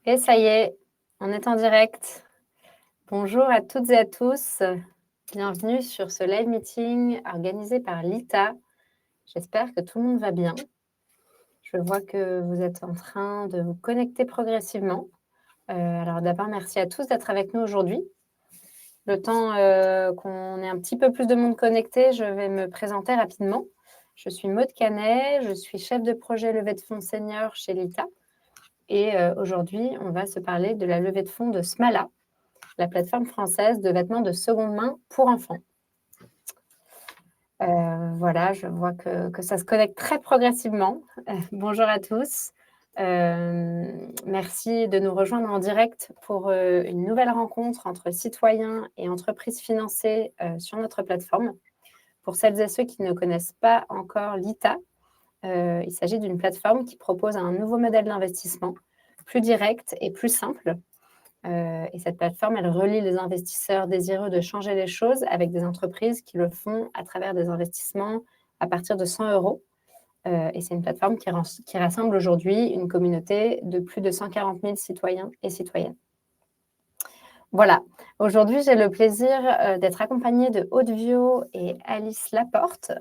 Et ça y est, on est en direct. Bonjour à toutes et à tous. Bienvenue sur ce live meeting organisé par Lita. J'espère que tout le monde va bien. Je vois que vous êtes en train de vous connecter progressivement. Alors d'abord, merci à tous d'être avec nous aujourd'hui. Le temps qu'on ait un petit peu plus de monde connecté, je vais me présenter rapidement. Je suis Maude Canet, je suis chef de projet levée de fonds senior chez Lita. Et aujourd'hui, on va se parler de la levée de fonds de Smala, la plateforme française de vêtements de seconde main pour enfants. Voilà, je vois que ça se connecte très progressivement. Bonjour à tous. Merci de nous rejoindre en direct pour une nouvelle rencontre entre citoyens et entreprises financées sur notre plateforme. Pour celles et ceux qui ne connaissent pas encore Lita, il s'agit d'une plateforme qui propose un nouveau modèle d'investissement plus direct et plus simple. Et cette plateforme, elle relie les investisseurs désireux de changer les choses avec des entreprises qui le font à travers des investissements à partir de 100 €. Et c'est une plateforme qui rassemble aujourd'hui une communauté de plus de 140 000 citoyens et citoyennes. Voilà. Aujourd'hui, j'ai le plaisir d'être accompagnée de Aude Viau et Alice Laporte,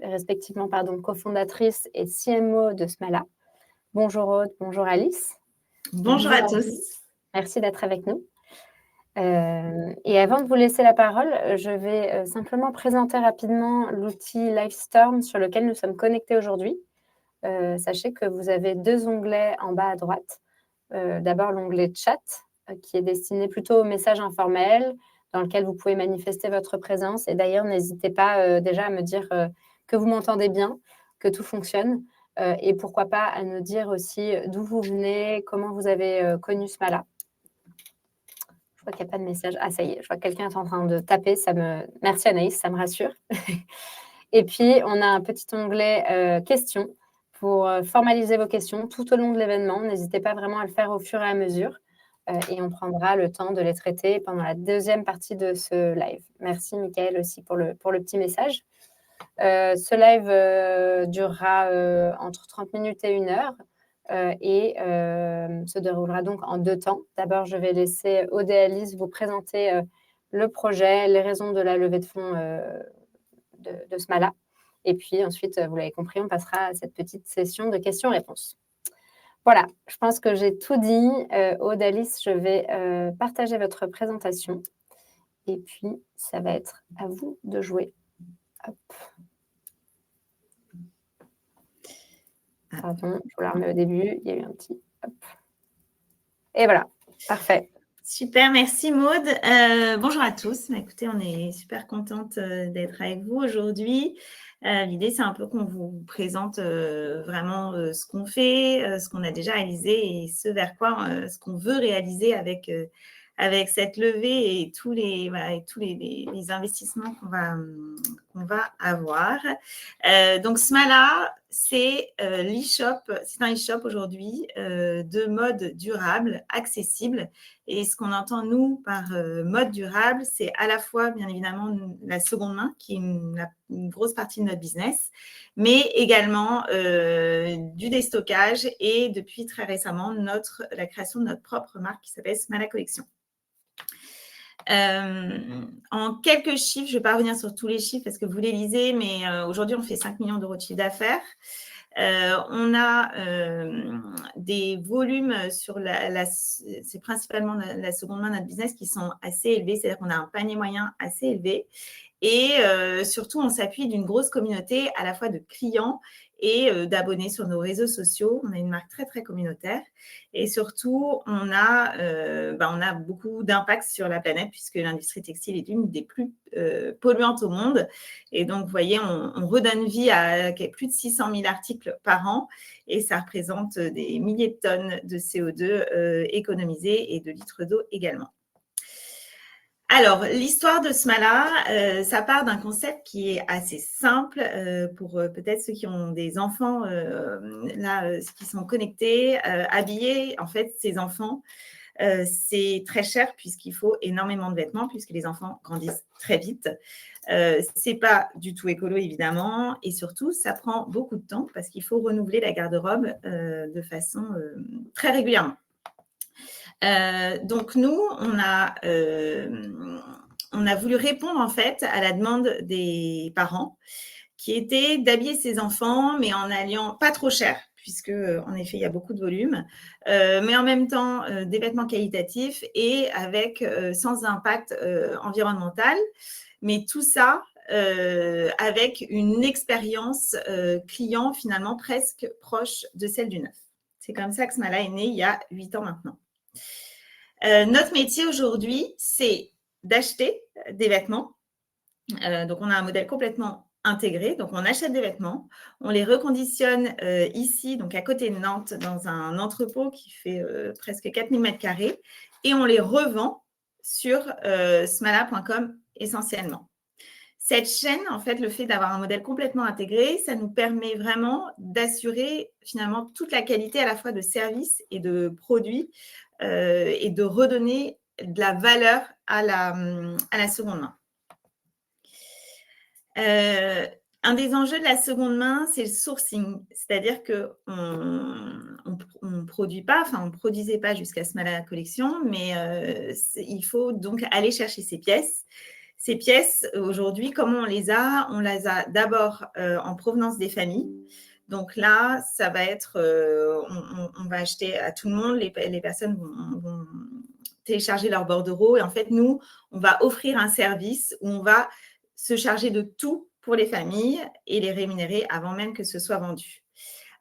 respectivement cofondatrices et CMO de Smala. Bonjour Aude, bonjour Alice. Bonjour à tous. Merci d'être avec nous. Et avant de vous laisser la parole, je vais simplement présenter rapidement l'outil Livestorm sur lequel nous sommes connectés aujourd'hui. Sachez que vous avez deux onglets en bas à droite. D'abord, l'onglet Chat, qui est destiné plutôt aux messages informels, dans lequel vous pouvez manifester votre présence. Et d'ailleurs, n'hésitez pas déjà à me dire que vous m'entendez bien, que tout fonctionne. Et pourquoi pas à nous dire aussi d'où vous venez, comment vous avez connu Smala. Je vois qu'il n'y a pas de message. Ah, ça y est, je vois que quelqu'un est en train de taper. Merci Anaïs, ça me rassure. Et puis, on a un petit onglet questions pour formaliser vos questions tout au long de l'événement. N'hésitez pas vraiment à le faire au fur et à mesure. Et on prendra le temps de les traiter pendant la deuxième partie de ce live. Merci Mickaël aussi pour le petit message. Ce live durera entre 30 minutes et 1 heure. Et se déroulera donc en 2 temps. D'abord, je vais laisser Aude et Alice vous présenter le projet, les raisons de la levée de fonds de Smala. Et puis ensuite, vous l'avez compris, on passera à cette petite session de questions-réponses. Voilà, je pense que j'ai tout dit. Aude, Alice, je vais partager votre présentation. Et puis, ça va être à vous de jouer. Hop. Pardon, je vous la remets au début. Il y a eu un petit... Hop. Et voilà, parfait. Super, merci Maude. Bonjour à tous. Écoutez, on est super contente d'être avec vous aujourd'hui. L'idée, c'est un peu qu'on vous présente vraiment ce qu'on fait, ce qu'on a déjà réalisé et ce vers quoi, ce qu'on veut réaliser avec cette levée et tous les investissements qu'on va avoir. Donc, Smala, c'est l'e-shop. C'est un e-shop aujourd'hui de mode durable, accessible. Et ce qu'on entend, nous, par mode durable, c'est à la fois, bien évidemment, la seconde main, qui est une grosse partie de notre business, mais également du déstockage et depuis très récemment, la création de notre propre marque qui s'appelle Smala Collection. En quelques chiffres, je ne vais pas revenir sur tous les chiffres parce que vous les lisez, mais aujourd'hui, on fait 5 millions d'euros de chiffre d'affaires. On a des volumes sur c'est principalement la seconde main de notre business qui sont assez élevés, c'est-à-dire qu'on a un panier moyen assez élevé. Et surtout, on s'appuie d'une grosse communauté à la fois de clients et d'abonnés sur nos réseaux sociaux. On a une marque très, très communautaire. Et surtout, on a beaucoup d'impact sur la planète puisque l'industrie textile est une des plus polluantes au monde. Et donc, vous voyez, on redonne vie à plus de 600 000 articles par an et ça représente des milliers de tonnes de CO2 économisées et de litres d'eau également. Alors, l'histoire de Smala, ça part d'un concept qui est assez simple pour peut-être ceux qui ont des enfants qui sont connectés, habiller en fait ces enfants. C'est très cher puisqu'il faut énormément de vêtements puisque les enfants grandissent très vite. C'est pas du tout écolo évidemment et surtout ça prend beaucoup de temps parce qu'il faut renouveler la garde-robe de façon très régulièrement. Donc, nous, on a voulu répondre en fait à la demande des parents qui était d'habiller ses enfants, mais en alliant pas trop cher, puisque en effet, il y a beaucoup de volume, mais en même temps, des vêtements qualitatifs et avec sans impact environnemental, mais tout ça avec une expérience client finalement presque proche de celle du neuf. C'est comme ça que Smala est né il y a 8 ans maintenant. Notre métier aujourd'hui, c'est d'acheter des vêtements. Donc, on a un modèle complètement intégré. Donc, on achète des vêtements, on les reconditionne ici, donc à côté de Nantes, dans un entrepôt qui fait presque 4000 m², et on les revend sur smala.com essentiellement. Cette chaîne, en fait, le fait d'avoir un modèle complètement intégré, ça nous permet vraiment d'assurer finalement toute la qualité à la fois de services et de produits et de redonner de la valeur à la seconde main. Un des enjeux de la seconde main, c'est le sourcing. C'est-à-dire qu'on ne produit pas, enfin, on ne produisait pas jusqu'à Smala Collection, mais il faut donc aller chercher ces pièces. Ces pièces, aujourd'hui, comment on les a? On les a d'abord en provenance des familles. Donc là, ça va être, on va acheter à tout le monde, les personnes vont télécharger leur bordereau et en fait, nous, on va offrir un service où on va se charger de tout pour les familles et les rémunérer avant même que ce soit vendu.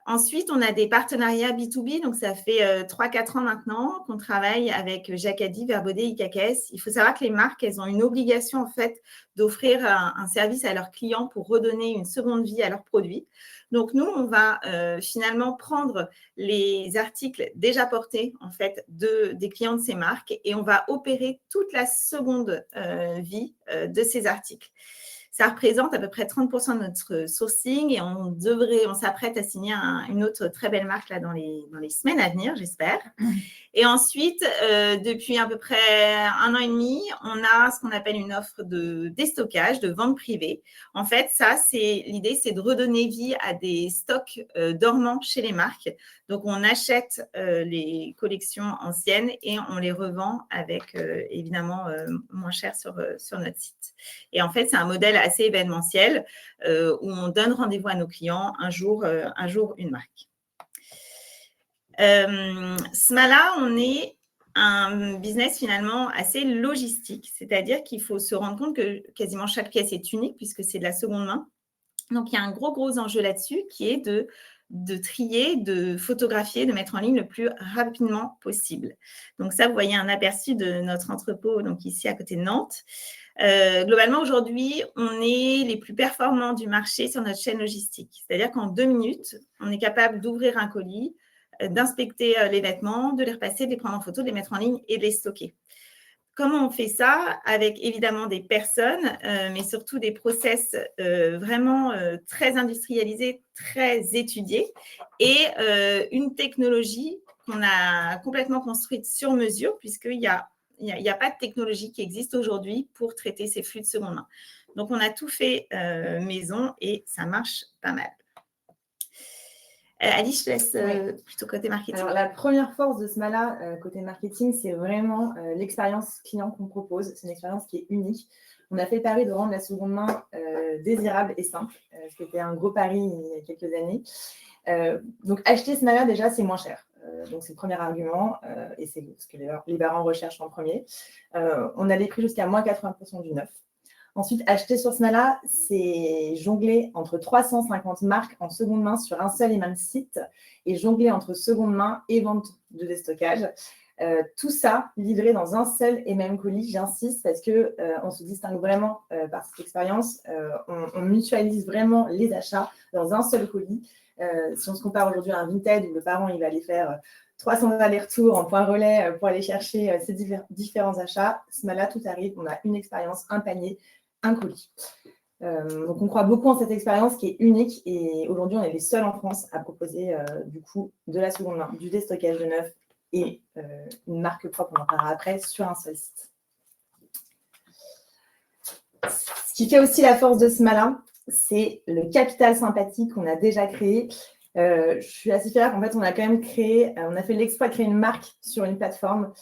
Ensuite, on a des partenariats B2B, donc ça fait 3-4 ans maintenant qu'on travaille avec Jacadi, Verbaudet, IKKS. Il faut savoir que les marques, elles ont une obligation en fait d'offrir un service à leurs clients pour redonner une seconde vie à leurs produits. Donc nous, on va finalement prendre les articles déjà portés en fait des clients de ces marques et on va opérer toute la seconde vie de ces articles. Ça représente à peu près 30% de notre sourcing et on s'apprête à signer une autre très belle marque là dans les semaines à venir, j'espère. Et ensuite, depuis à peu près 1 an et demi, on a ce qu'on appelle une offre de déstockage, de vente privée. En fait, l'idée, c'est de redonner vie à des stocks dormants chez les marques. Donc, on achète les collections anciennes et on les revend avec, évidemment, moins cher sur notre site. Et en fait, c'est un modèle assez événementiel où on donne rendez-vous à nos clients un jour, une marque. Smala, on est un business finalement assez logistique, c'est-à-dire qu'il faut se rendre compte que quasiment chaque pièce est unique puisque c'est de la seconde main. Donc, il y a un gros enjeu là-dessus qui est de trier, de photographier, de mettre en ligne le plus rapidement possible. Donc ça, vous voyez un aperçu de notre entrepôt donc ici à côté de Nantes. Globalement, aujourd'hui, on est les plus performants du marché sur notre chaîne logistique. C'est-à-dire qu'en 2 minutes, on est capable d'ouvrir un colis, d'inspecter les vêtements, de les repasser, de les prendre en photo, de les mettre en ligne et de les stocker. Comment on fait ça? Avec évidemment des personnes, mais surtout des process vraiment très industrialisés, très étudiés et une technologie qu'on a complètement construite sur mesure puisqu'il n'y a pas de technologie qui existe aujourd'hui pour traiter ces flux de seconde main. Donc, on a tout fait maison et ça marche pas mal. Alice, je te laisse plutôt côté marketing. Alors, la première force de Smala côté marketing, c'est vraiment l'expérience client qu'on propose. C'est une expérience qui est unique. On a fait le pari de rendre la seconde main désirable et simple, ce qui était un gros pari il y a quelques années. Donc, acheter Smala, déjà, c'est moins cher. Donc, c'est le premier argument et c'est ce que les parents recherchent en premier. On a des prix jusqu'à moins 80% du neuf. Ensuite, acheter sur Smala, c'est jongler entre 350 marques en seconde main sur un seul et même site et jongler entre seconde main et vente de déstockage. Tout ça livré dans un seul et même colis, j'insiste, parce qu'on se distingue vraiment par cette expérience. On mutualise vraiment les achats dans un seul colis. Si on se compare aujourd'hui à un Vinted où le parent il va aller faire 300 allers-retours en point relais pour aller chercher ces différents achats, Smala, tout arrive, on a une expérience, un panier, un colis. Donc, on croit beaucoup en cette expérience qui est unique et aujourd'hui, on est les seuls en France à proposer du coup de la seconde main, du déstockage de neuf et une marque propre, on en parlera après, sur un seul site. Ce qui fait aussi la force de Smala, c'est le capital sympathique qu'on a déjà créé Je suis assez fière. En fait, on a quand même on a fait l'exploit de créer une marque sur une plateforme.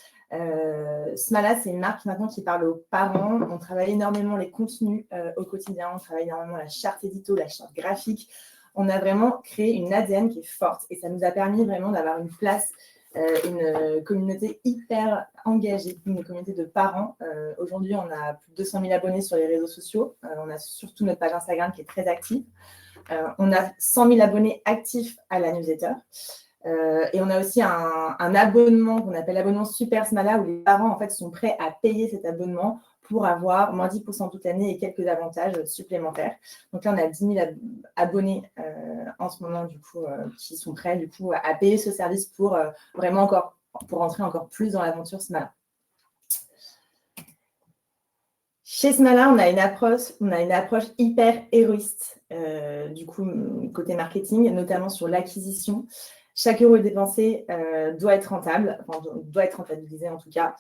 Smala, c'est une marque maintenant qui parle aux parents. On travaille énormément les contenus au quotidien. On travaille énormément la charte édito, la charte graphique. On a vraiment créé une ADN qui est forte et ça nous a permis vraiment d'avoir une place, une communauté hyper engagée, une communauté de parents. Aujourd'hui, on a plus de 200 000 abonnés sur les réseaux sociaux. On a surtout notre page Instagram qui est très active. On a 100 000 abonnés actifs à la newsletter. Et on a aussi un abonnement qu'on appelle l'abonnement Super Smala où les parents en fait, sont prêts à payer cet abonnement pour avoir moins 10% toute l'année et quelques avantages supplémentaires. Donc là, on a 10 000 abonnés en ce moment du coup, qui sont prêts du coup, à payer ce service pour vraiment pour entrer encore plus dans l'aventure Smala. Chez Smala, on a une approche hyper héroïste, du coup, côté marketing, notamment sur l'acquisition. Chaque euro dépensé doit être rentable, enfin, doit être rentabilisé en tout cas,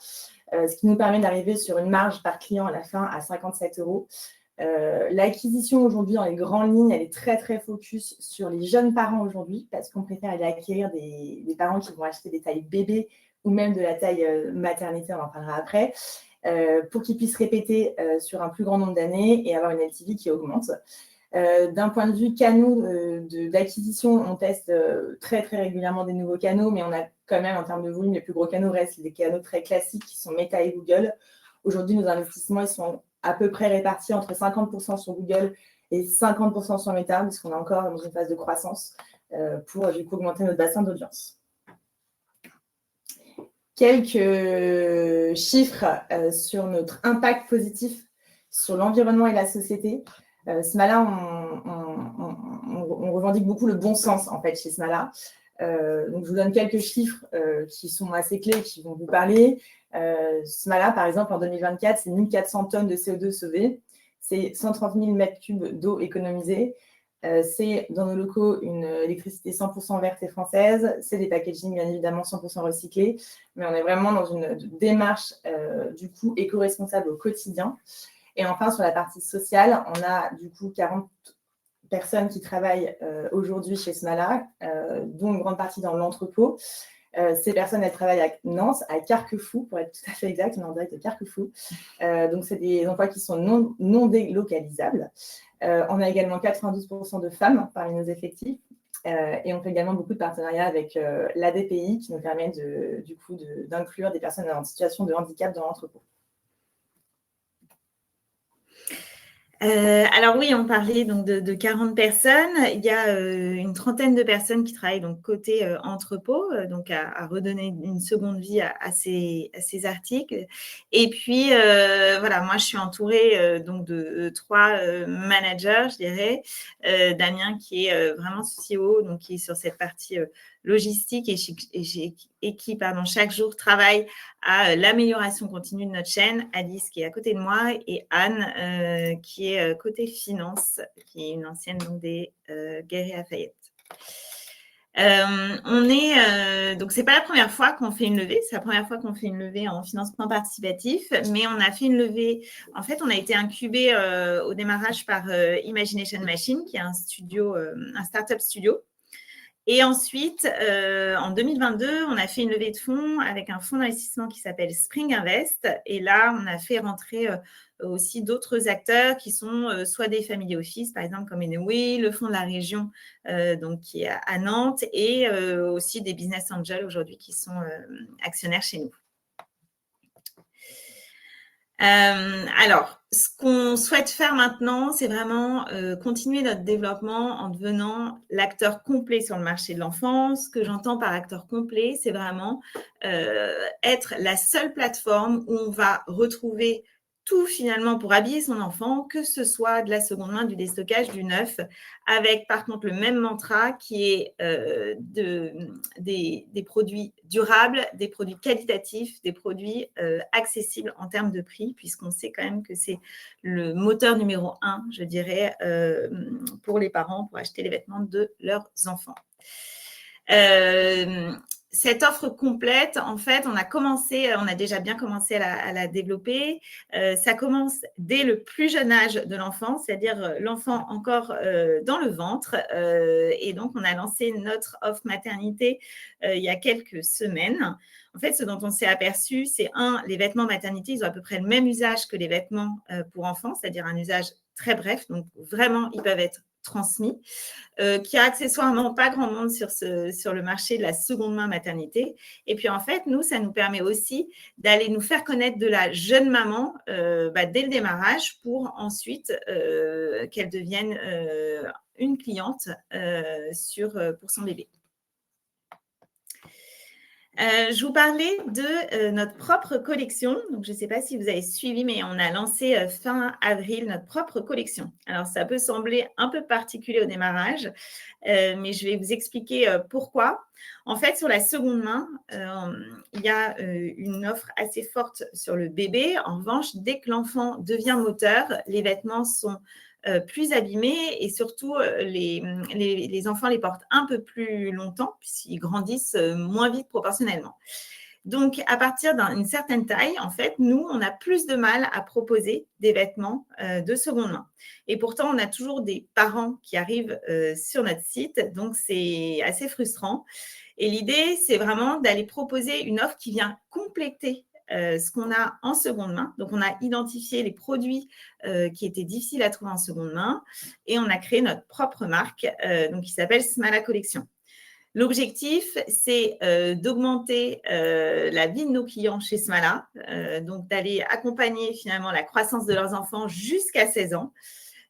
ce qui nous permet d'arriver sur une marge par client à la fin à 57 euros. L'acquisition aujourd'hui, dans les grandes lignes, elle est très, très focus sur les jeunes parents aujourd'hui, parce qu'on préfère aller acquérir des parents qui vont acheter des tailles bébés ou même de la taille maternité, on en parlera après. Pour qu'ils puissent répéter sur un plus grand nombre d'années et avoir une LTV qui augmente. D'un point de vue canaux d'acquisition, on teste très très régulièrement des nouveaux canaux, mais on a quand même en termes de volume, les plus gros canaux restent des canaux très classiques qui sont Meta et Google. Aujourd'hui, nos investissements ils sont à peu près répartis entre 50% sur Google et 50% sur Meta, puisqu'on est encore dans une phase de croissance pour du coup augmenter notre bassin d'audience. Quelques chiffres sur notre impact positif sur l'environnement et la société. Smala, on revendique beaucoup le bon sens en fait chez Smala. Donc, je vous donne quelques chiffres qui sont assez clés et qui vont vous parler. Smala, par exemple, en 2024, c'est 1400 tonnes de CO2 sauvées. C'est 130 000 mètres cubes d'eau économisée. C'est dans nos locaux une électricité 100% verte et française. C'est des packaging, bien évidemment, 100% recyclés. Mais on est vraiment dans une démarche, du coup, éco-responsable au quotidien. Et enfin, sur la partie sociale, on a, du coup, 40 personnes qui travaillent aujourd'hui chez Smala, dont une grande partie dans l'entrepôt. Ces personnes, elles travaillent à Nantes, à Carquefou, pour être tout à fait exact, on est en direct de Carquefou. Donc, c'est des emplois qui sont non délocalisables. On a également 92% de femmes parmi nos effectifs. Et on fait également beaucoup de partenariats avec l'ADPI qui nous permet d'inclure des personnes en situation de handicap dans l'entrepôt. Alors oui, on parlait donc de 40 personnes. Il y a une trentaine de personnes qui travaillent donc côté entrepôt, donc à redonner une seconde vie à ces articles. Et puis voilà, moi je suis entourée donc de 3 managers, je dirais. Damien qui est vraiment CEO, donc qui est sur cette partie logistique et qui chaque jour travaille à l'amélioration continue de notre chaîne. Alice qui est à côté de moi et Anne qui est côté finance, qui est une ancienne donc, des Guerriers Lafayette. Donc c'est pas la première fois qu'on fait une levée, c'est la première fois qu'on fait une levée en financement participatif, mais on a fait une levée, en fait on a été incubé au démarrage par Imagination Machine, qui est un studio, un startup studio. Et ensuite, en 2022, on a fait une levée de fonds avec un fonds d'investissement qui s'appelle Spring Invest. Et là, on a fait rentrer aussi d'autres acteurs qui sont soit des family office, par exemple comme Enoway, le fonds de la région donc qui est à Nantes, et aussi des business angels aujourd'hui qui sont actionnaires chez nous. Alors, ce qu'on souhaite faire maintenant, c'est vraiment continuer notre développement en devenant l'acteur complet sur le marché de l'enfance. Ce que j'entends par acteur complet, c'est vraiment être la seule plateforme où on va retrouver tout finalement pour habiller son enfant, que ce soit de la seconde main, du déstockage, du neuf, avec par contre le même mantra qui est des produits durables, des produits qualitatifs, des produits accessibles en termes de prix, puisqu'on sait quand même que c'est le moteur numéro 1, je dirais, pour les parents pour acheter les vêtements de leurs enfants. cette offre complète, en fait, on a déjà bien commencé à la développer. Ça commence dès le plus jeune âge de l'enfant, c'est-à-dire l'enfant encore dans le ventre. Et donc, on a lancé notre offre maternité il y a quelques semaines. En fait, ce dont on s'est aperçu, c'est les vêtements maternité, ils ont à peu près le même usage que les vêtements pour enfants, c'est-à-dire un usage très bref. Donc, vraiment, ils peuvent être transmis, qui a accessoirement pas grand monde sur le marché de la seconde main maternité. Et puis, en fait, nous, ça nous permet aussi d'aller nous faire connaître de la jeune maman dès le démarrage pour ensuite qu'elle devienne une cliente pour son bébé. Je vous parlais de notre propre collection. Donc, je ne sais pas si vous avez suivi, mais on a lancé fin avril notre propre collection. Alors, ça peut sembler un peu particulier au démarrage, mais je vais vous expliquer pourquoi. En fait, sur la seconde main, il y a une offre assez forte sur le bébé. En revanche, dès que l'enfant devient moteur, les vêtements sont plus abîmés et surtout les enfants les portent un peu plus longtemps puisqu'ils grandissent moins vite proportionnellement. Donc, à partir d'une certaine taille, en fait, nous, on a plus de mal à proposer des vêtements de seconde main. Et pourtant, on a toujours des parents qui arrivent sur notre site, donc c'est assez frustrant. Et l'idée, c'est vraiment d'aller proposer une offre qui vient compléter ce qu'on a en seconde main. Donc, on a identifié les produits qui étaient difficiles à trouver en seconde main et on a créé notre propre marque qui s'appelle Smala Collection. L'objectif, c'est d'augmenter la vie de nos clients chez Smala, donc d'aller accompagner finalement la croissance de leurs enfants jusqu'à 16 ans,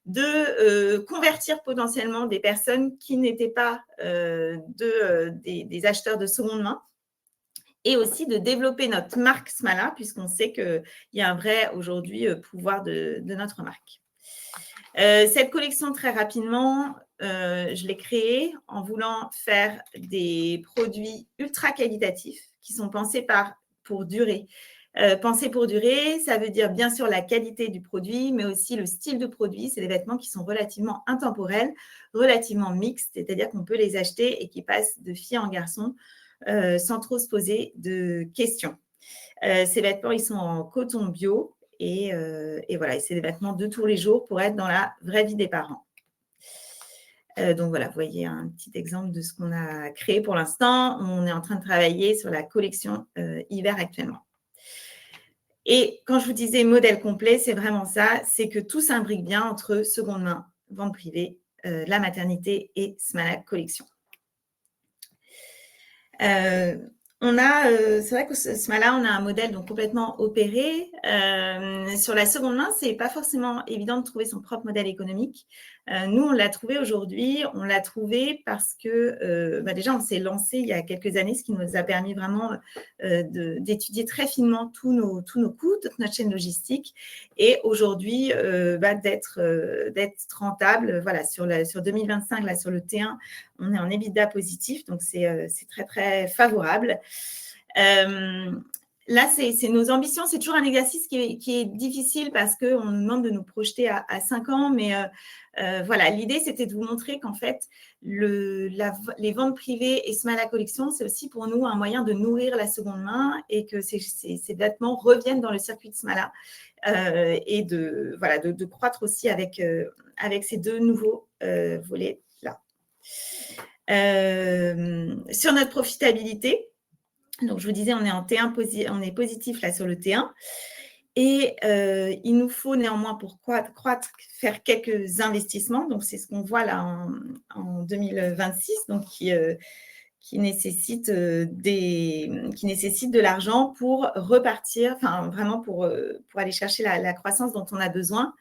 de convertir potentiellement des personnes qui n'étaient pas des acheteurs de seconde main, et aussi de développer notre marque Smala, puisqu'on sait qu'il y a un vrai aujourd'hui pouvoir de notre marque. Cette collection, très rapidement, je l'ai créée en voulant faire des produits ultra qualitatifs qui sont pensés pour durer. Penser pour durer, ça veut dire bien sûr la qualité du produit, mais aussi le style de produit. C'est des vêtements qui sont relativement intemporels, relativement mixtes, c'est-à-dire qu'on peut les acheter et qui passent de fille en garçon sans trop se poser de questions. Ces vêtements, ils sont en coton bio et voilà, c'est des vêtements de tous les jours pour être dans la vraie vie des parents. Donc voilà, vous voyez un petit exemple de ce qu'on a créé pour l'instant. On est en train de travailler sur la collection hiver actuellement. Et quand je vous disais modèle complet, c'est vraiment ça, c'est que tout s'imbrique bien entre seconde main, vente privée, la maternité et Smala Collection. C'est vrai que Smala, on a un modèle donc complètement opéré. Sur la seconde main, c'est pas forcément évident de trouver son propre modèle économique. Nous, on l'a trouvé aujourd'hui. On l'a trouvé parce que déjà, on s'est lancé il y a quelques années, ce qui nous a permis vraiment d'étudier très finement tous nos coûts, toute notre chaîne logistique, et aujourd'hui d'être rentable. Voilà, sur 2025, là, sur le T1, on est en EBITDA positif, donc c'est très très favorable. Là, c'est nos ambitions. C'est toujours un exercice qui est difficile parce qu'on nous demande de nous projeter à 5 ans. Mais voilà, l'idée, c'était de vous montrer qu'en fait, les ventes privées et Smala Collection, c'est aussi pour nous un moyen de nourrir la seconde main et que ces vêtements reviennent dans le circuit de Smala et de croître aussi avec ces deux nouveaux volets-là. Sur notre profitabilité, donc je vous disais, on est en T1, on est positif là sur le T1 et il nous faut néanmoins pour croître faire quelques investissements. Donc c'est ce qu'on voit là en 2026, donc qui nécessite de l'argent pour repartir, enfin vraiment pour aller chercher la croissance dont on a besoin.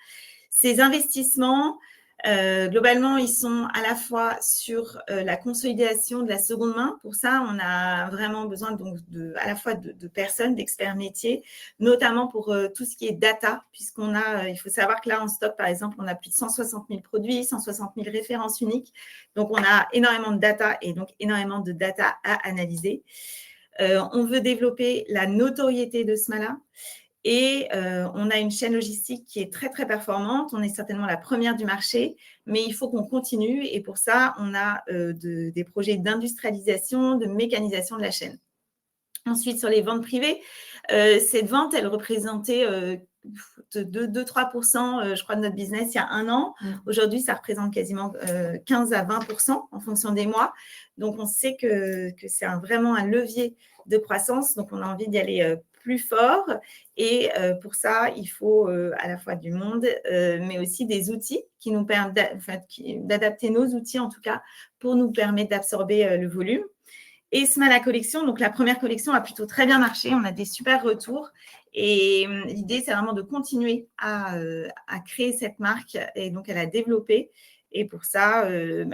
Ces investissements, globalement, ils sont à la fois sur la consolidation de la seconde main. Pour ça, on a vraiment besoin donc à la fois de personnes, d'experts métiers, notamment pour tout ce qui est data, puisqu'on a, il faut savoir que là, en stock, par exemple, on a plus de 160 000 produits, 160 000 références uniques. Donc, on a énormément de data et donc énormément de data à analyser. On veut développer la notoriété de Smala. Et on a une chaîne logistique qui est très, très performante. On est certainement la première du marché, mais il faut qu'on continue. Et pour ça, on a des projets d'industrialisation, de mécanisation de la chaîne. Ensuite, sur les ventes privées, cette vente, elle représentait 2-3%, je crois, de notre business il y a un an. Aujourd'hui, ça représente quasiment 15 à 20% en fonction des mois. Donc, on sait que c'est vraiment un levier de croissance. Donc, on a envie d'y aller plus fort. Et pour ça, il faut à la fois du monde, mais aussi des outils qui nous permettent d'adapter nos outils, en tout cas, pour nous permettre d'absorber le volume. Et Smala Collection, donc la première collection a plutôt très bien marché. On a des super retours. Et l'idée, c'est vraiment de continuer à créer cette marque et donc à la développer. Et pour ça,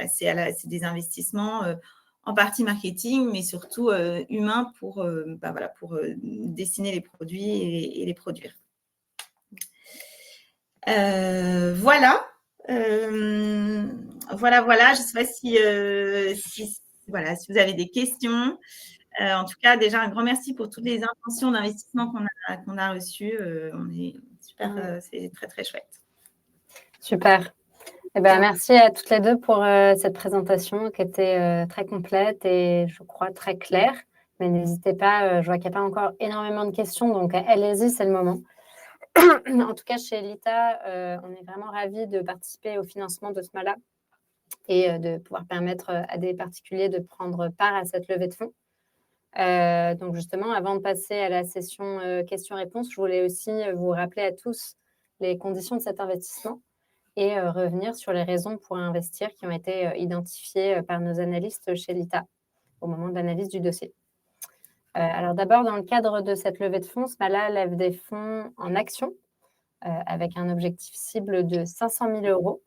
c'est des investissements en partie marketing, mais surtout humains pour dessiner les produits et les produire. Voilà. Voilà. Je ne sais pas si vous avez des questions. En tout cas, déjà, un grand merci pour toutes les intentions d'investissement qu'on a reçues. On est super, c'est très, très chouette. Super. Eh ben, merci à toutes les deux pour cette présentation qui était très complète et je crois très claire. Mais n'hésitez pas, je vois qu'il n'y a pas encore énormément de questions, donc allez-y, c'est le moment. En tout cas, chez Lita, on est vraiment ravis de participer au financement de Smala et de pouvoir permettre à des particuliers de prendre part à cette levée de fonds. Donc justement, avant de passer à la session questions-réponses, je voulais aussi vous rappeler à tous les conditions de cet investissement et revenir sur les raisons pour investir qui ont été identifiées par nos analystes chez Lita au moment de l'analyse du dossier. Alors d'abord, dans le cadre de cette levée de fonds, Smala lève des fonds en actions avec un objectif cible de 500 000 €.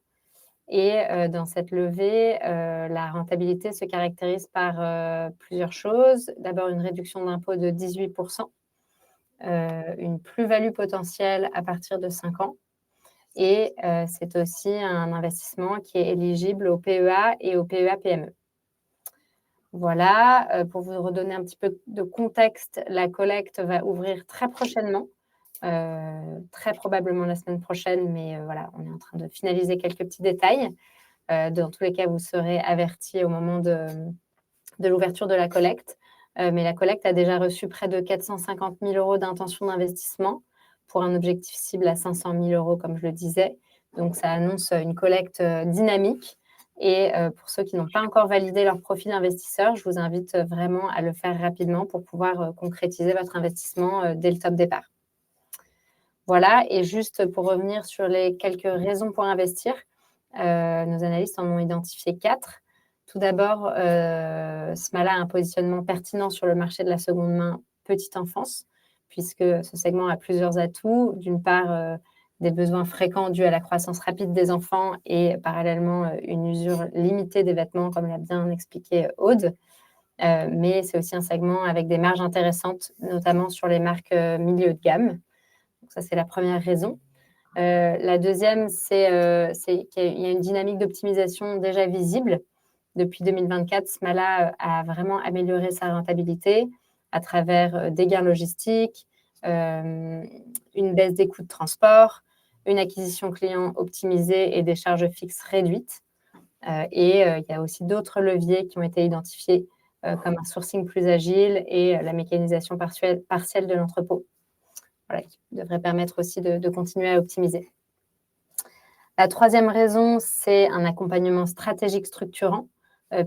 Et dans cette levée, la rentabilité se caractérise par plusieurs choses. D'abord, une réduction d'impôt de 18%, une plus-value potentielle à partir de 5 ans. Et c'est aussi un investissement qui est éligible au PEA et au PEA-PME. Voilà, pour vous redonner un petit peu de contexte, la collecte va ouvrir très prochainement. Très probablement la semaine prochaine, mais voilà, on est en train de finaliser quelques petits détails. Dans tous les cas, vous serez avertis au moment de l'ouverture de la collecte. Mais la collecte a déjà reçu près de 450 000 € d'intention d'investissement pour un objectif cible à 500 000 €, comme je le disais. Donc, ça annonce une collecte dynamique. Et pour ceux qui n'ont pas encore validé leur profil investisseur, je vous invite vraiment à le faire rapidement pour pouvoir concrétiser votre investissement dès le top départ. Voilà, et juste pour revenir sur les quelques raisons pour investir, nos analystes en ont identifié 4. Tout d'abord, Smala a un positionnement pertinent sur le marché de la seconde main petite enfance, puisque ce segment a plusieurs atouts. D'une part, des besoins fréquents dus à la croissance rapide des enfants et parallèlement une usure limitée des vêtements, comme l'a bien expliqué Aude. Mais c'est aussi un segment avec des marges intéressantes, notamment sur les marques milieu de gamme. Donc ça, c'est la première raison. La deuxième, c'est qu'il y a une dynamique d'optimisation déjà visible. Depuis 2024, Smala a vraiment amélioré sa rentabilité à travers des gains logistiques, une baisse des coûts de transport, une acquisition client optimisée et des charges fixes réduites. Et il y a aussi d'autres leviers qui ont été identifiés comme un sourcing plus agile et la mécanisation partielle de l'entrepôt. Voilà, qui devrait permettre aussi de continuer à optimiser. La troisième raison, c'est un accompagnement stratégique structurant,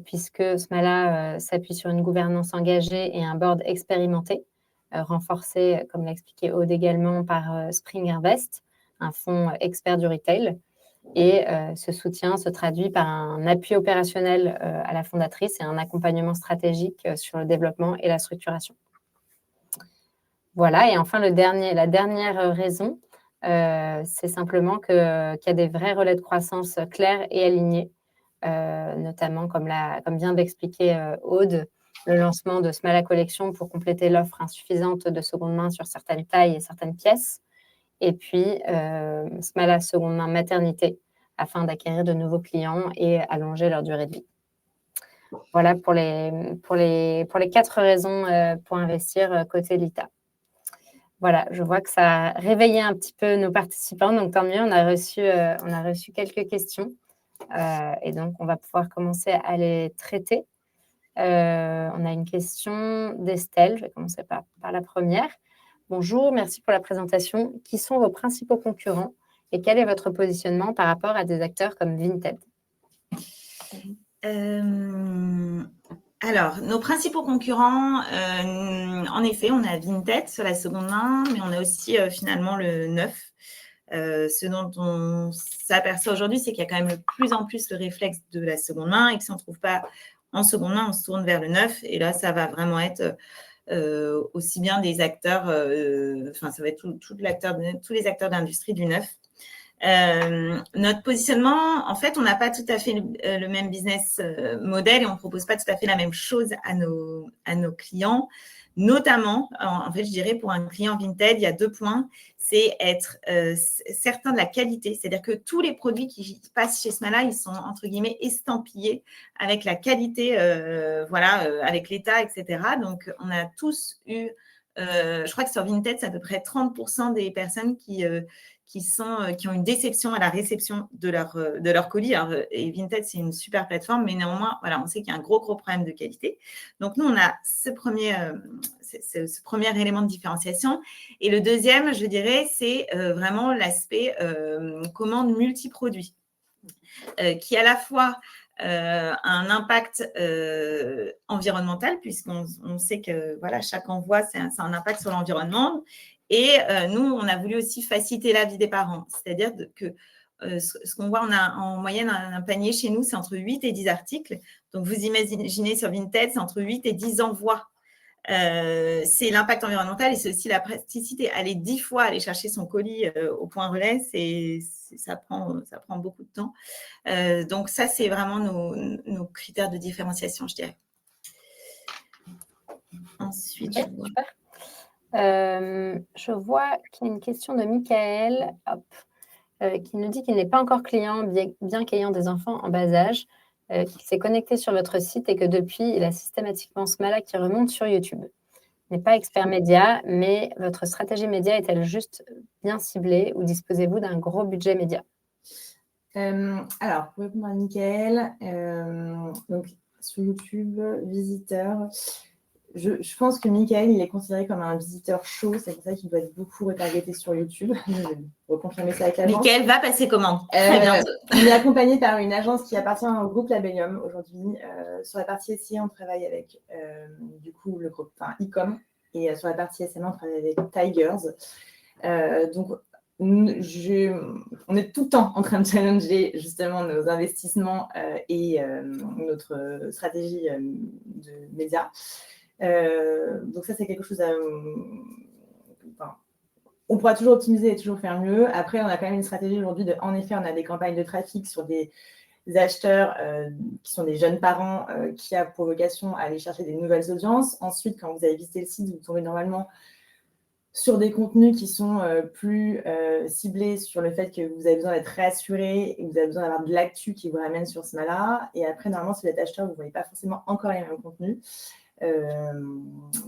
puisque Smala s'appuie sur une gouvernance engagée et un board expérimenté, renforcé, comme l'a expliqué Aude également, par Spring Invest, un fonds expert du retail. Et ce soutien se traduit par un appui opérationnel à la fondatrice et un accompagnement stratégique sur le développement et la structuration. Voilà, et enfin, la dernière raison, c'est simplement qu'il y a des vrais relais de croissance clairs et alignés, notamment, comme vient d'expliquer Aude, le lancement de Smala Collection pour compléter l'offre insuffisante de seconde main sur certaines tailles et certaines pièces, et puis Smala seconde main maternité, afin d'acquérir de nouveaux clients et allonger leur durée de vie. Voilà pour les 4 raisons pour investir côté Lita. Voilà, je vois que ça a réveillé un petit peu nos participants, donc tant mieux, on a reçu quelques questions. Et donc, on va pouvoir commencer à les traiter. On a une question d'Estelle, je vais commencer par la première. Bonjour, merci pour la présentation. Qui sont vos principaux concurrents et quel est votre positionnement par rapport à des acteurs comme Vinted? Alors, nos principaux concurrents, en effet, on a Vinted sur la seconde main, mais on a aussi finalement le neuf. Ce dont on s'aperçoit aujourd'hui, c'est qu'il y a quand même de plus en plus le réflexe de la seconde main et que si on ne trouve pas en seconde main, on se tourne vers le neuf. Et là, ça va vraiment être aussi bien des acteurs, ça va être tous les acteurs d'industrie du neuf. Notre positionnement, en fait, on n'a pas tout à fait le même business model et on ne propose pas tout à fait la même chose à nos clients. Notamment, en fait, je dirais pour un client Vinted, il y a 2 points. C'est être certain de la qualité. C'est-à-dire que tous les produits qui passent chez Smala, ils sont, entre guillemets, estampillés avec la qualité, avec l'État, etc. Donc, on a tous eu, je crois que sur Vinted, c'est à peu près 30% des personnes qui ont une déception à la réception de leur colis. Alors, et Vinted, c'est une super plateforme, mais néanmoins, voilà, on sait qu'il y a un gros problème de qualité. Donc, nous, on a ce premier élément de différenciation. Et le deuxième, je dirais, c'est vraiment l'aspect commande multiproduit, qui à la fois un impact environnemental, puisqu'on sait que voilà, chaque envoi, c'est un impact sur l'environnement. Et nous, on a voulu aussi faciliter la vie des parents. C'est-à-dire que ce qu'on voit, on a en moyenne un panier chez nous, c'est entre 8 et 10 articles. Donc, vous imaginez sur Vinted, c'est entre 8 et 10 envois. C'est l'impact environnemental et c'est aussi la praticité. Aller 10 fois aller chercher son colis au point relais, ça prend beaucoup de temps. Donc, ça, c'est vraiment nos critères de différenciation, je dirais. Ensuite, super. Je vois qu'il y a une question de Michael qui nous dit qu'il n'est pas encore client, bien qu'ayant des enfants en bas âge, qu'il s'est connecté sur votre site et que depuis, il a systématiquement Smala qui remonte sur YouTube. Il n'est pas expert média, mais votre stratégie média est-elle juste bien ciblée ou disposez-vous d'un gros budget média? Alors, pour répondre à Michael, donc sur YouTube, visiteur, je pense que Michael, il est considéré comme un visiteur chaud, c'est pour ça qu'il doit être beaucoup retargeté sur YouTube. Je vais reconfirmer ça avec l'agence. Michael va passer commande. Très bientôt. Il est accompagné par une agence qui appartient au groupe Labellium aujourd'hui. Sur la partie SIA, on travaille avec du coup le groupe e-com et sur la partie SMA, on travaille avec Tigers. Donc, on est tout le temps en train de challenger justement nos investissements et notre stratégie de médias. Donc ça, c'est quelque chose on pourra toujours optimiser et toujours faire mieux. Après, on a quand même une stratégie aujourd'hui en effet, on a des campagnes de trafic sur des acheteurs qui sont des jeunes parents qui a pour vocation à aller chercher des nouvelles audiences. Ensuite, quand vous avez visité le site, vous tombez normalement sur des contenus qui sont plus ciblés sur le fait que vous avez besoin d'être rassuré et que vous avez besoin d'avoir de l'actu qui vous ramène sur Smala. Et après, normalement, si vous êtes acheteur, vous ne voyez pas forcément encore les mêmes contenus.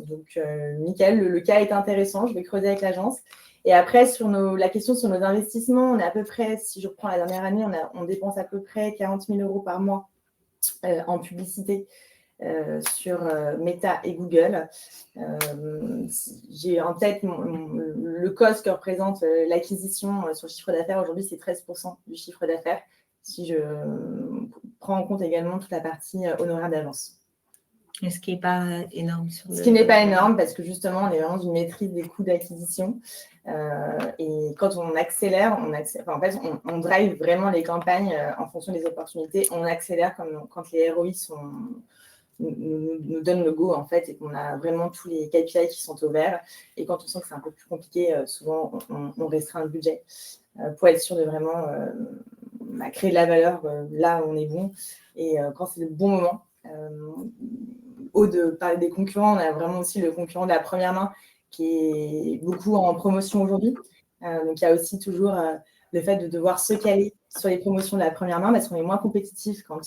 Donc, Michael, le cas est intéressant. Je vais creuser avec l'agence. Et après, sur la question sur nos investissements, on est à peu près, si je reprends la dernière année, on dépense à peu près 40 000 € par mois en publicité sur Meta et Google. J'ai en tête le cost que représente l'acquisition sur le chiffre d'affaires. Aujourd'hui, c'est 13% du chiffre d'affaires si je prends en compte également toute la partie honoraire d'agence. Ce qui n'est pas énorme. Ce qui n'est pas énorme parce que justement, on est vraiment dans une maîtrise des coûts d'acquisition. Et quand on accélère, en fait, on drive vraiment les campagnes en fonction des opportunités. On accélère quand les ROI nous donnent le go, en fait, et qu'on a vraiment tous les KPI qui sont au vert. Et quand on sent que c'est un peu plus compliqué, souvent, on restreint le budget pour être sûr de vraiment créer de la valeur là où on est bon. Et quand c'est le bon moment, de parler des concurrents, on a vraiment aussi le concurrent de la première main qui est beaucoup en promotion aujourd'hui. Donc, il y a aussi toujours le fait de devoir se caler sur les promotions de la première main parce qu'on est moins compétitif quand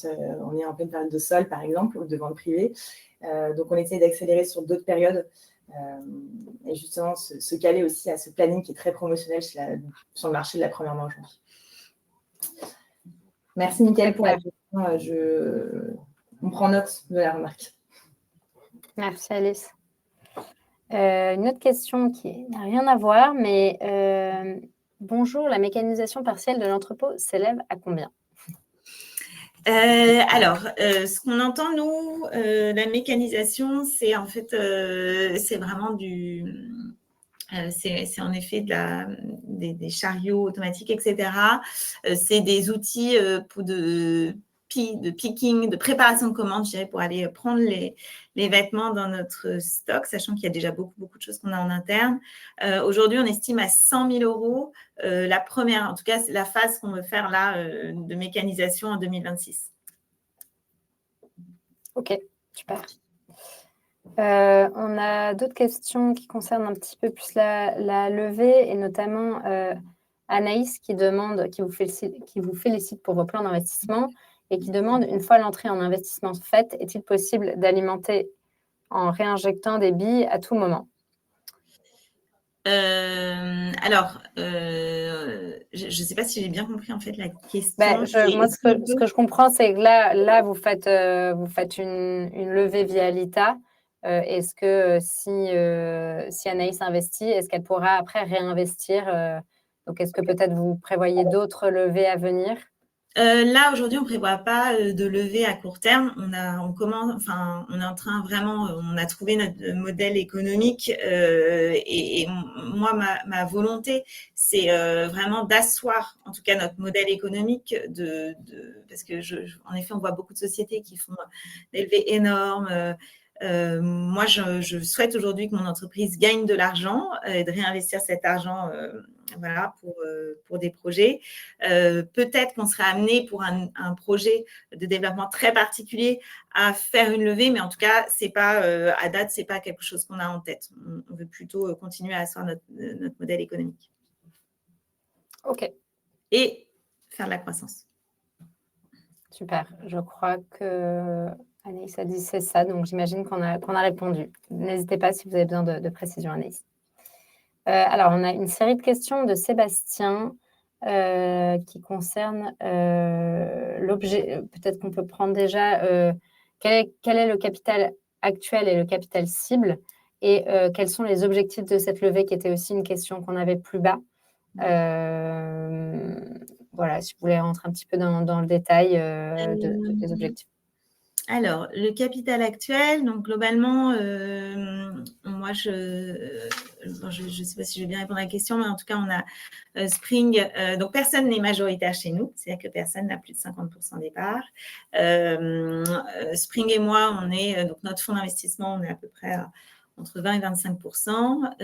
on est en pleine période de solde, par exemple, ou de vente privée. Donc, on essaie d'accélérer sur d'autres périodes et justement se caler aussi à ce planning qui est très promotionnel sur le marché de la première main aujourd'hui. Merci Mickaël pour la question. On prend note de la remarque. Merci Alice. Une autre question qui n'a rien à voir, mais bonjour, la mécanisation partielle de l'entrepôt s'élève à combien? Ce qu'on entend, nous, la mécanisation, c'est en fait, c'est vraiment c'est en effet des chariots automatiques, etc. C'est des outils de picking, de préparation de commandes, je dirais, pour aller prendre les vêtements dans notre stock, sachant qu'il y a déjà beaucoup de choses qu'on a en interne. Aujourd'hui, on estime à 100 000 euros la première, en tout cas, c'est la phase qu'on veut faire là de mécanisation en 2026. Ok, super. On a d'autres questions qui concernent un petit peu plus la levée, et notamment Anaïs qui vous félicite pour vos plans d'investissement et qui demande, une fois l'entrée en investissement faite, est-il possible d'alimenter en réinjectant des billes à tout moment? Je ne sais pas si j'ai bien compris en fait la question. Moi, ce que je comprends, c'est que là vous faites une levée via Alita. Est-ce que si Anaïs investit, est-ce qu'elle pourra après réinvestir? Donc, est-ce que peut-être vous prévoyez d'autres levées à venir? Là, aujourd'hui, on ne prévoit pas de levée à court terme. On est en train vraiment, on a trouvé notre modèle économique et moi, ma volonté, c'est vraiment d'asseoir, en tout cas, notre modèle économique parce que, en effet, on voit beaucoup de sociétés qui font des levées énormes. Moi, je souhaite aujourd'hui que mon entreprise gagne de l'argent et de réinvestir cet argent pour des projets. Peut-être qu'on sera amené pour un projet de développement très particulier à faire une levée, mais en tout cas, c'est pas à date, c'est pas quelque chose qu'on a en tête. On veut plutôt continuer à asseoir notre modèle économique. Ok. Et faire de la croissance. Super. Je crois que Anaïs a dit c'est ça, donc j'imagine qu'on a répondu. N'hésitez pas si vous avez besoin de précision, Anaïs. Alors, on a une série de questions de Sébastien qui concernent l'objet. Peut-être qu'on peut prendre déjà quel est le capital actuel et le capital cible, et quels sont les objectifs de cette levée, qui était aussi une question qu'on avait plus bas. Voilà, si vous voulez rentrer un petit peu dans le détail des objectifs. Alors, le capital actuel, donc globalement, moi, je ne sais pas si je vais bien répondre à la question, mais en tout cas, on a Spring. Donc, personne n'est majoritaire chez nous, c'est-à-dire que personne n'a plus de 50% des parts. Spring et moi, donc notre fonds d'investissement, on est à peu près entre 20 et 25%.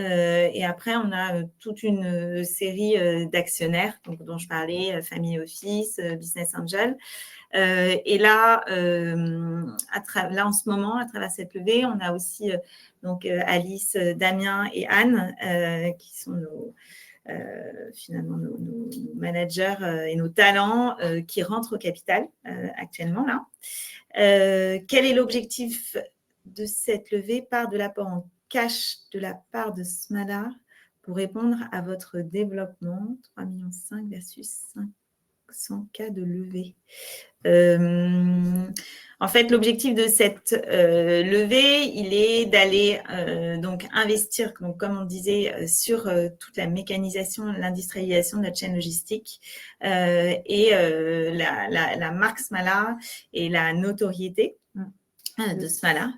Et après, on a toute une série d'actionnaires, dont je parlais, Family Office, Business Angel. Et là, là, en ce moment, à travers cette levée, on a aussi Alice, Damien et Anne, qui sont finalement nos managers et nos talents qui rentrent au capital actuellement là. Quel est l'objectif de cette levée? Part de l'apport en cash de la part de Smala pour répondre à votre développement, 3,5 millions versus 500 cas de levée. En fait, l'objectif de cette levée, il est d'aller donc investir, donc, comme on disait, sur toute la mécanisation, l'industrialisation de notre chaîne logistique et la marque Smala et la notoriété de Smala.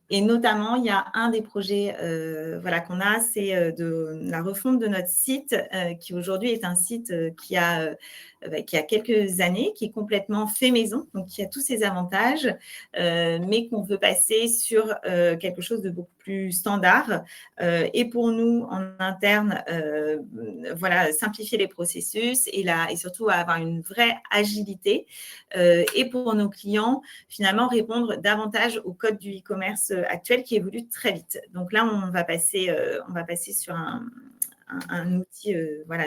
Et notamment, il y a un des projets qu'on a, c'est de la refonte de notre site qui aujourd'hui est un site qui a quelques années, qui est complètement fait maison, donc qui a tous ses avantages, mais qu'on veut passer sur quelque chose de beaucoup plus standard. Et pour nous, en interne, simplifier les processus et surtout avoir une vraie agilité. Et pour nos clients, finalement, répondre davantage au code du e-commerce actuel qui évolue très vite. Donc là, on va passer sur un outil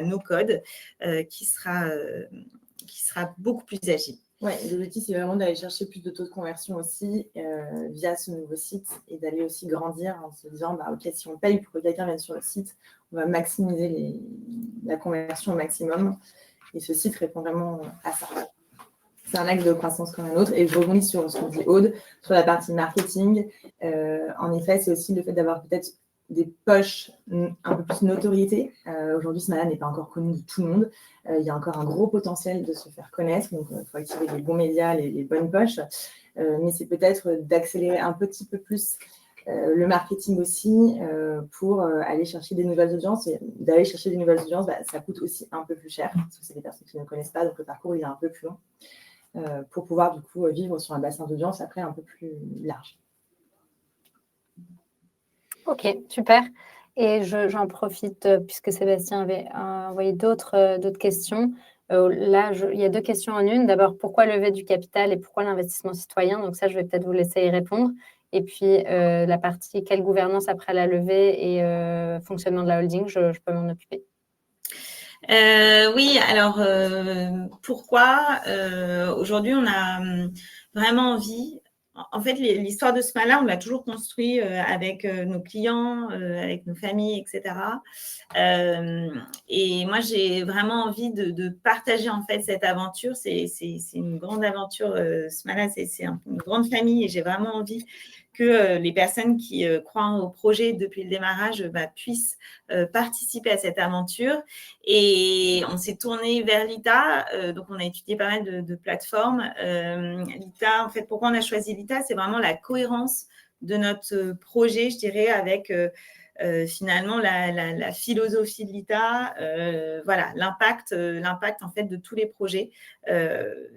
no code qui sera beaucoup plus agile. Ouais, l'objectif, c'est vraiment d'aller chercher plus de taux de conversion aussi via ce nouveau site et d'aller aussi grandir en se disant, OK, si on paye pour que quelqu'un vienne sur le site, on va maximiser la conversion au maximum. Et ce site répond vraiment à ça. C'est un axe de croissance comme un autre. Et je rebondis sur ce qu'on dit Aude, sur la partie marketing. En effet, c'est aussi le fait d'avoir peut-être des poches un peu plus de notoriété. Aujourd'hui, Smala n'est pas encore connu de tout le monde. Il y a encore un gros potentiel de se faire connaître. Donc, il faut activer les bons médias, les bonnes poches. Mais c'est peut-être d'accélérer un petit peu plus le marketing aussi pour aller chercher des nouvelles audiences. Et d'aller chercher des nouvelles audiences, ça coûte aussi un peu plus cher parce que c'est des personnes qui ne connaissent pas. Donc, le parcours, il est un peu plus long pour pouvoir, du coup, vivre sur un bassin d'audience après un peu plus large. Ok, super. Et j'en profite puisque Sébastien avait envoyé d'autres questions. Là, il y a 2 questions en une. D'abord, pourquoi lever du capital et pourquoi l'investissement citoyen? Donc ça, je vais peut-être vous laisser y répondre. Et puis, la partie quelle gouvernance après la levée et fonctionnement de la holding, je peux m'en occuper. Oui, alors pourquoi aujourd'hui on a vraiment envie. En fait, l'histoire de Smala, on l'a toujours construit avec nos clients, avec nos familles, etc. Et moi, j'ai vraiment envie de partager en fait cette aventure. C'est une grande aventure. Smala, c'est une grande famille et j'ai vraiment envie que les personnes qui croient au projet depuis le démarrage puissent participer à cette aventure. Et on s'est tourné vers l'ITA, donc on a étudié pas mal de plateformes. L'ITA, en fait, pourquoi on a choisi l'ITA? C'est vraiment la cohérence de notre projet, je dirais, avec finalement la philosophie de l'ITA, voilà, l'impact en fait de tous les projets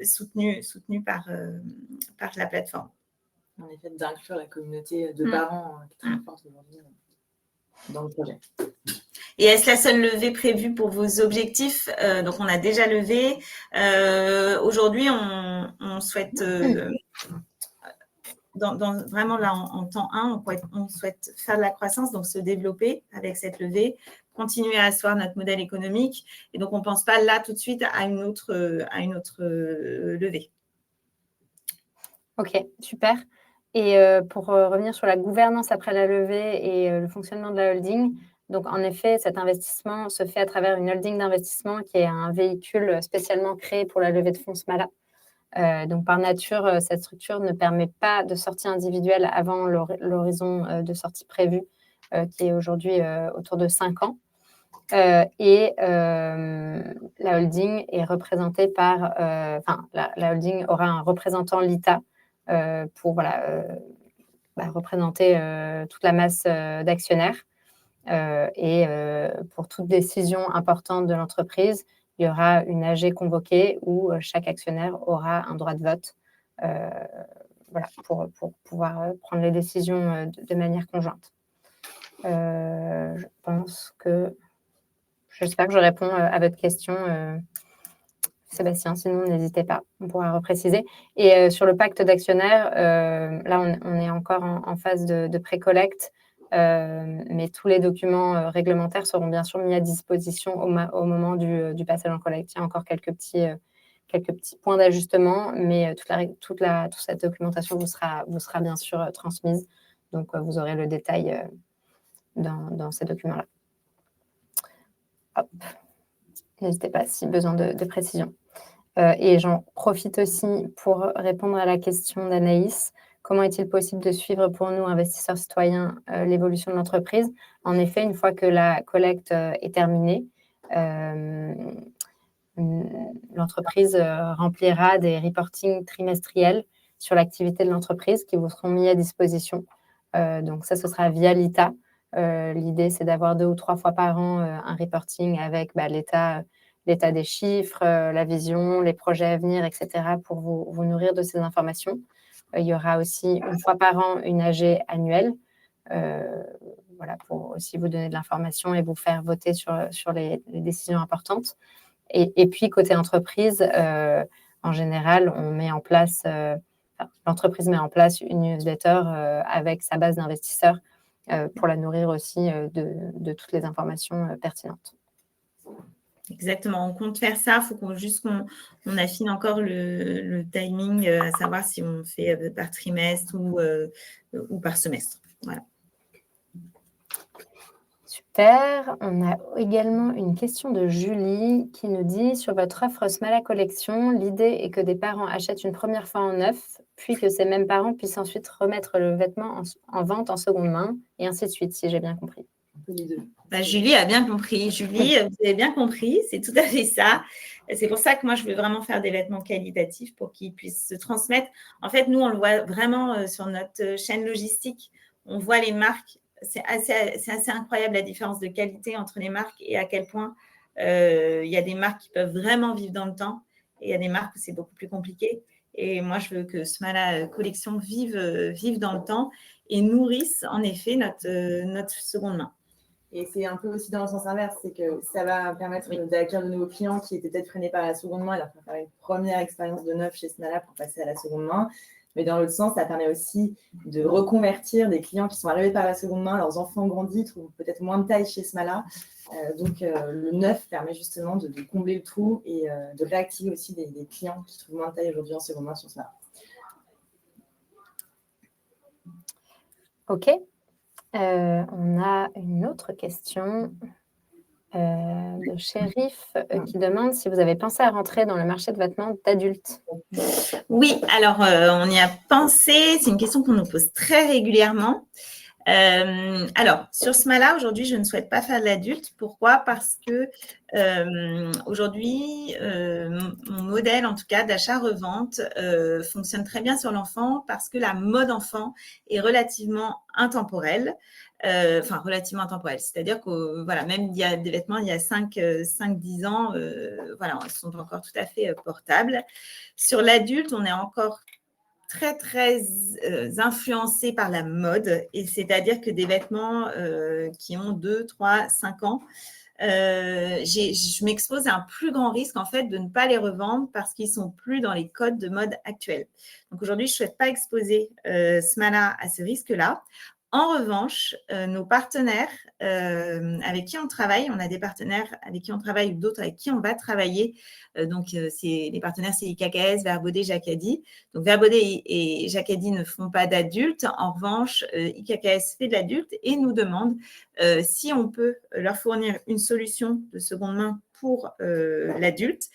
soutenus par la plateforme. En effet, d'inclure la communauté de parents qui est très forte aujourd'hui dans le projet. Et est-ce la seule levée prévue pour vos objectifs? Donc, on a déjà levé. Aujourd'hui, on souhaite, vraiment là, en temps 1, on souhaite faire de la croissance, donc se développer avec cette levée, continuer à asseoir notre modèle économique. Et donc, on ne pense pas là tout de suite à une autre levée. Ok, super. Et pour revenir sur la gouvernance après la levée et le fonctionnement de la holding, donc en effet, cet investissement se fait à travers une holding d'investissement qui est un véhicule spécialement créé pour la levée de fonds Smala. Donc par nature, cette structure ne permet pas de sortie individuelle avant l'horizon de sortie prévu, qui est aujourd'hui autour de 5 ans. Et la holding est représentée par... la holding aura un représentant l'ITA pour représenter toute la masse d'actionnaires. Et pour toute décision importante de l'entreprise, il y aura une AG convoquée où chaque actionnaire aura un droit de vote pour pouvoir prendre les décisions de manière conjointe. Je pense que... J'espère que je réponds à votre question, Sébastien. Sinon, n'hésitez pas, on pourra repréciser. Et sur le pacte d'actionnaires, là, on est encore en phase de pré-collecte. Mais tous les documents réglementaires seront bien sûr mis à disposition au moment du passage en collecte. Il y a encore quelques petits points d'ajustement, mais toute cette documentation vous sera bien sûr transmise. Donc, vous aurez le détail dans ces documents-là. Hop. N'hésitez pas si besoin de précision. Et j'en profite aussi pour répondre à la question d'Anaïs. Comment est-il possible de suivre pour nous, investisseurs citoyens, l'évolution de l'entreprise? En effet, une fois que la collecte est terminée, l'entreprise remplira des reportings trimestriels sur l'activité de l'entreprise qui vous seront mis à disposition. Donc ça, ce sera via l'ITA. L'idée, c'est d'avoir 2 ou 3 fois par an un reporting avec l'état des chiffres, la vision, les projets à venir, etc. pour vous nourrir de ces informations. Il y aura aussi 1 fois par an une AG annuelle pour aussi vous donner de l'information et vous faire voter sur les décisions importantes. Et puis, côté entreprise, en général, on met en place, l'entreprise met en place une newsletter avec sa base d'investisseurs pour la nourrir aussi de toutes les informations pertinentes. Exactement, on compte faire ça. Il faut qu'on affine encore le timing, à savoir si on fait par trimestre ou par semestre. Voilà. Super. On a également une question de Julie qui nous dit: sur votre offre Smala Collection, l'idée est que des parents achètent une première fois en neuf, puis que ces mêmes parents puissent ensuite remettre le vêtement en vente en seconde main, et ainsi de suite, si j'ai bien compris. Un peu les deux. Julie a bien compris. Julie, vous avez bien compris, c'est tout à fait ça. C'est pour ça que moi, je veux vraiment faire des vêtements qualitatifs pour qu'ils puissent se transmettre. En fait, nous, on le voit vraiment sur notre chaîne logistique. On voit les marques. C'est assez incroyable la différence de qualité entre les marques et à quel point il y a des marques qui peuvent vraiment vivre dans le temps et il y a des marques où c'est beaucoup plus compliqué. Et moi, je veux que Smala Collection vive dans le temps et nourrisse en effet notre seconde main. Et c'est un peu aussi dans le sens inverse, c'est que ça va permettre d'acquérir de nouveaux clients qui étaient peut-être freinés par la seconde main et leur faire une première expérience de neuf chez Smala pour passer à la seconde main. Mais dans l'autre sens, ça permet aussi de reconvertir des clients qui sont arrivés par la seconde main, leurs enfants ont grandi, trouvent peut-être moins de taille chez Smala. Donc, le neuf permet justement de combler le trou et de réactiver aussi des clients qui trouvent moins de taille aujourd'hui en seconde main sur Smala. OK. On a une autre question de Chérif qui demande si vous avez pensé à rentrer dans le marché de vêtements d'adultes. Oui, alors on y a pensé. C'est une question qu'on nous pose très régulièrement. Alors, sur Smala, aujourd'hui, je ne souhaite pas faire de l'adulte. Pourquoi? Parce que aujourd'hui, mon modèle, en tout cas, d'achat-revente, fonctionne très bien sur l'enfant parce que la mode enfant est relativement intemporelle. Enfin, relativement intemporelle. C'est-à-dire que, voilà, même il y a des vêtements, il y a 5-10 ans, voilà, ils sont encore tout à fait portables. Sur l'adulte, on est encore très, très influencé par la mode, et c'est-à-dire que des vêtements qui ont 2, 3, 5 ans, je m'expose à un plus grand risque en fait de ne pas les revendre parce qu'ils sont plus dans les codes de mode actuels. Donc aujourd'hui, je ne souhaite pas exposer Smala à ce risque-là. En revanche, nos partenaires avec qui on travaille, on a des partenaires avec qui on travaille ou d'autres avec qui on va travailler. Les partenaires, c'est IKKS, Verbaudet, Jacadi. Donc, Verbaudet et Jacadi ne font pas d'adultes. En revanche, IKKS fait de l'adulte et nous demande si on peut leur fournir une solution de seconde main pour l'adulte.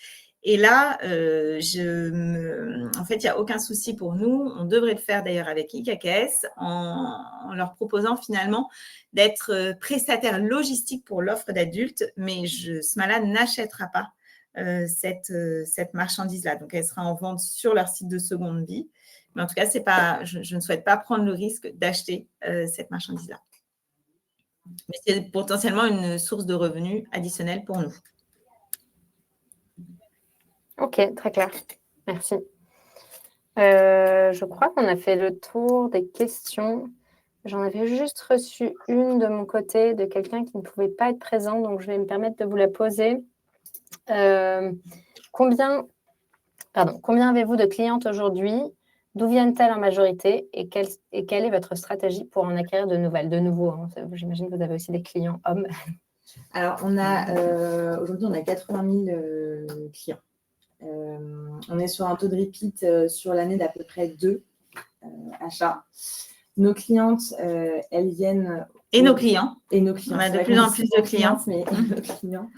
Et là, en fait, il n'y a aucun souci pour nous. On devrait le faire d'ailleurs avec IKKS en leur proposant finalement d'être prestataire logistique pour l'offre d'adultes, mais Smala n'achètera pas cette marchandise-là. Donc, elle sera en vente sur leur site de seconde vie. Mais en tout cas, je ne souhaite pas prendre le risque d'acheter cette marchandise-là. Mais c'est potentiellement une source de revenus additionnelle pour nous. Ok, très clair. Merci. Je crois qu'on a fait le tour des questions. J'en avais juste reçu une de mon côté de quelqu'un qui ne pouvait pas être présent, donc je vais me permettre de vous la poser. Combien avez-vous de clientes aujourd'hui? D'où viennent-elles en majorité? Et quelle est votre stratégie pour en acquérir de nouvelles? De nouveau, hein, j'imagine que vous avez aussi des clients hommes. Alors, aujourd'hui, on a 80 000 clients. On est sur un taux de repeat sur l'année d'à peu près 2 achats. Nos clientes, elles viennent… Et nos clients. Et nos clients. On a de plus en plus de clients. Mais nos clients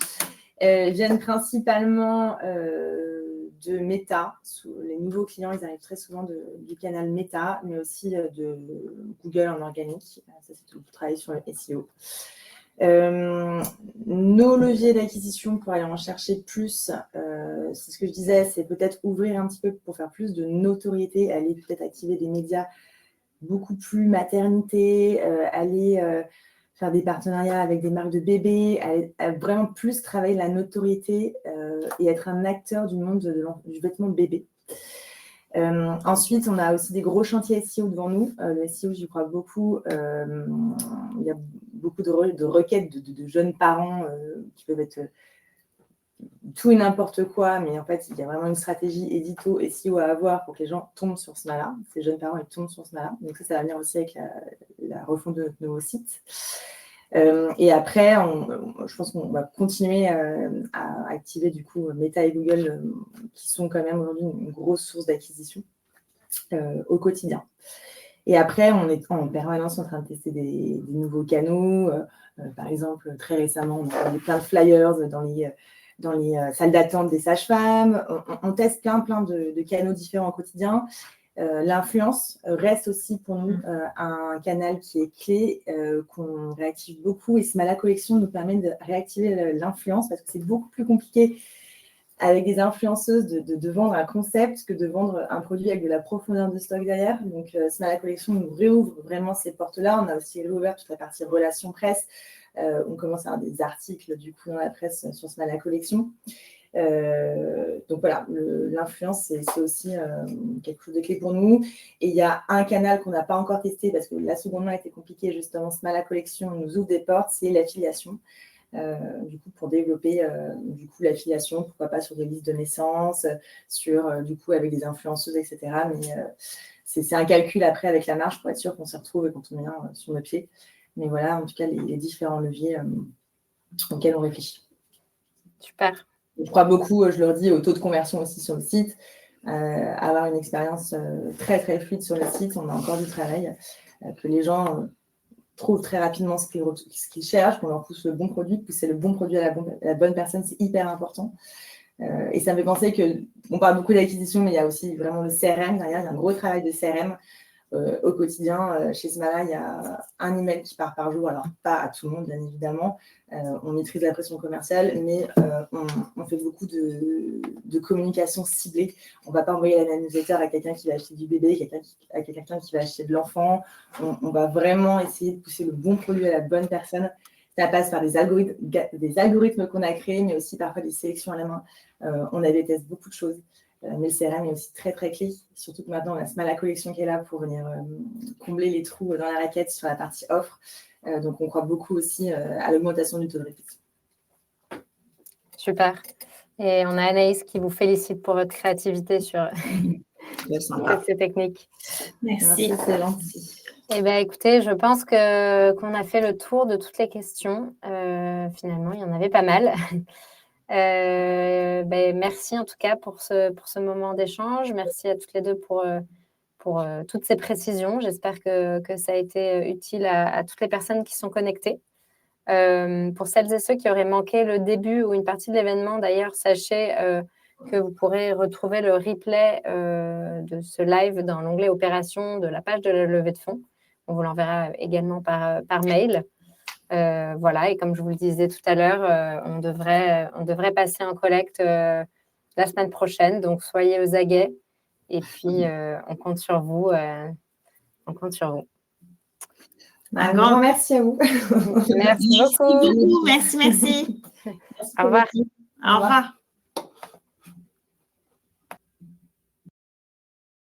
viennent principalement de Meta. Les nouveaux clients, ils arrivent très souvent du canal Meta, mais aussi de Google en organique. Ça, c'est tout. Vous travaillez sur le SEO. Nos leviers d'acquisition pour aller en chercher plus, c'est ce que je disais, c'est peut-être ouvrir un petit peu pour faire plus de notoriété, aller peut-être activer des médias beaucoup plus maternité, aller faire des partenariats avec des marques de bébés, aller vraiment plus travailler la notoriété et être un acteur du monde du vêtement de bébé. Ensuite, on a aussi des gros chantiers SEO devant nous. Le SEO, j'y crois beaucoup. Il y a beaucoup de requêtes de jeunes parents qui peuvent être tout et n'importe quoi, mais en fait, il y a vraiment une stratégie édito SEO à avoir pour que les gens tombent sur Smala. Ces jeunes parents, ils tombent sur Smala. Donc ça va venir aussi avec la refonte de notre nouveau site. Et après, je pense qu'on va continuer à activer du coup Meta et Google, qui sont quand même aujourd'hui une grosse source d'acquisition au quotidien. Et après, on est en permanence en train de tester des nouveaux canaux. Par exemple, très récemment, on a envoyé plein de flyers dans les salles d'attente des sages-femmes. On teste plein de canaux différents au quotidien. L'influence reste aussi pour nous un canal qui est clé, qu'on réactive beaucoup. Et Smala Collection nous permet de réactiver l'influence parce que c'est beaucoup plus compliqué avec des influenceuses de vendre un concept que de vendre un produit avec de la profondeur de stock derrière. Donc, Smala Collection nous réouvre vraiment ces portes-là. On a aussi réouvert toute la partie relations presse. On commence à avoir des articles du coup dans la presse sur Smala Collection. Donc voilà, l'influence, c'est aussi quelque chose de clé pour nous. Et il y a un canal qu'on n'a pas encore testé parce que la seconde main était compliquée, justement, Smala Collection nous ouvre des portes, c'est l'affiliation. Du coup, pour développer du coup l'affiliation, pourquoi pas sur des listes de naissance, sur du coup avec des influenceuses, etc. Mais c'est un calcul après avec la marge pour être sûr qu'on s'y retrouve quand on est sur nos pieds. Mais voilà, en tout cas, les différents leviers auxquels on réfléchit. Super. Je crois beaucoup, je leur dis, au taux de conversion aussi sur le site. Avoir une expérience très, très fluide sur le site, on a encore du travail. Que les gens trouvent très rapidement ce qu'ils cherchent, qu'on leur pousse le bon produit, pousser le bon produit à la bonne personne, c'est hyper important. Et ça me fait penser qu'on parle beaucoup d'acquisition, mais il y a aussi vraiment le CRM derrière. Il y a un gros travail de CRM au quotidien. Chez Smala, il y a un email qui part par jour. Alors, pas à tout le monde, bien évidemment. On maîtrise la pression commerciale, mais on fait beaucoup de communication ciblée. On ne va pas envoyer la newsletter à quelqu'un qui va acheter du bébé, à quelqu'un qui va acheter de l'enfant. On va vraiment essayer de pousser le bon produit à la bonne personne. Ça passe par des algorithmes qu'on a créés, mais aussi parfois des sélections à la main. On a testé beaucoup de choses. Mais le CRM est aussi très, très clé. Surtout que maintenant, on a Smala Collection qui est là pour venir combler les trous dans la raquette sur la partie offre. Donc, on croit beaucoup aussi à l'augmentation du taux de répétition. Super. Et on a Anaïs qui vous félicite pour votre créativité sur ces techniques. Merci. C'est gentil. Eh bien, écoutez, je pense qu'on a fait le tour de toutes les questions. Finalement, il y en avait pas mal. Merci en tout cas pour ce moment d'échange. Merci à toutes les deux pour toutes ces précisions. J'espère que ça a été utile à toutes les personnes qui sont connectées. Pour celles et ceux qui auraient manqué le début ou une partie de l'événement, d'ailleurs, sachez que vous pourrez retrouver le replay de ce live dans l'onglet Opérations de la page de la levée de fonds. On vous l'enverra également par mail. Voilà, et comme je vous le disais tout à l'heure, on devrait passer en collecte la semaine prochaine, donc soyez aux aguets et puis on compte sur vous. Un grand merci à vous. Merci beaucoup. Merci. Au revoir. Au revoir.